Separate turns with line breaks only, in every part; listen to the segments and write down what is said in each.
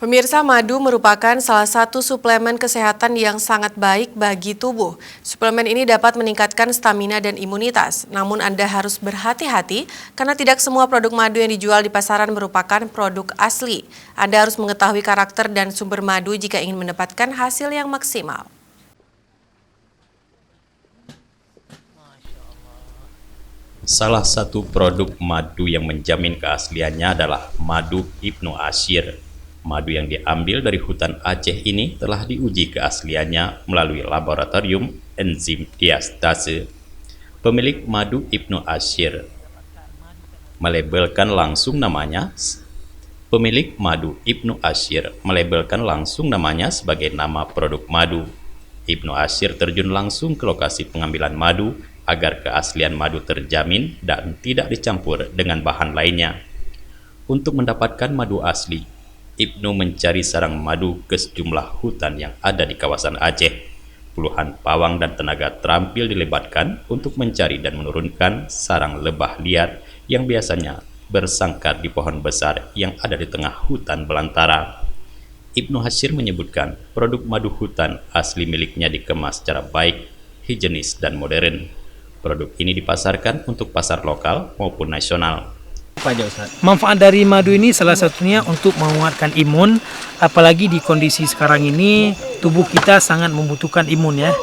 Pemirsa, madu merupakan salah satu suplemen kesehatan yang sangat baik bagi tubuh. Suplemen ini dapat meningkatkan stamina dan imunitas. Namun Anda harus berhati-hati karena tidak semua produk madu yang dijual di pasaran merupakan produk asli. Anda harus mengetahui karakter dan sumber madu jika ingin mendapatkan hasil yang maksimal.
Salah satu produk madu yang menjamin keasliannya adalah madu Ibnu Ashir. Madu yang diambil dari hutan Aceh ini telah diuji keasliannya melalui laboratorium enzim diastase. Pemilik madu Ibnu Ashir melabelkan langsung namanya sebagai nama produk madu. Ibnu Ashir terjun langsung ke lokasi pengambilan madu agar keaslian madu terjamin dan tidak dicampur dengan bahan lainnya. Untuk mendapatkan madu asli, Ibnu mencari sarang madu ke sejumlah hutan yang ada di kawasan Aceh. Puluhan pawang dan tenaga terampil dilibatkan untuk mencari dan menurunkan sarang lebah liar yang biasanya bersangkar di pohon besar yang ada di tengah hutan belantara. Ibnu Ashir menyebutkan produk madu hutan asli miliknya dikemas secara baik, higienis, dan modern. Produk ini dipasarkan untuk pasar lokal maupun nasional.
Manfaat dari madu ini salah satunya untuk menguatkan imun, apalagi di kondisi sekarang ini tubuh kita sangat membutuhkan imun ya.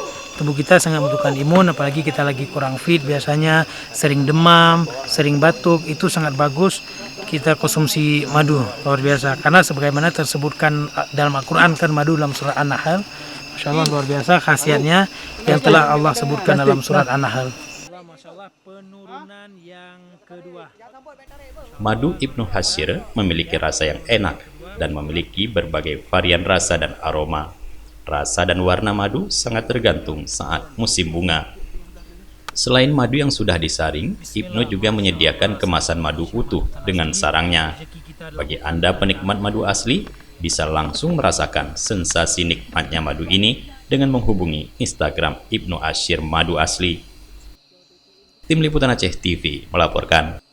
Tubuh kita sangat membutuhkan imun, apalagi kita lagi kurang fit, biasanya sering demam, sering batuk, itu sangat bagus kita konsumsi madu, luar biasa. Karena sebagaimana tersebutkan dalam Al-Quran kan madu dalam surat An-Nahl, Masya Allah luar biasa khasiatnya yang telah Allah sebutkan dalam surat An-Nahl. Penurunan yang kedua.
Madu Ibnu Ashir memiliki rasa yang enak dan memiliki berbagai varian rasa dan aroma. Rasa dan warna madu sangat tergantung saat musim bunga. Selain madu yang sudah disaring, Ibnu juga menyediakan kemasan madu utuh dengan sarangnya. Bagi Anda penikmat madu asli, bisa langsung merasakan sensasi nikmatnya madu ini dengan menghubungi Instagram Ibnu Ashir Madu Asli. Tim Liputan Aceh TV melaporkan.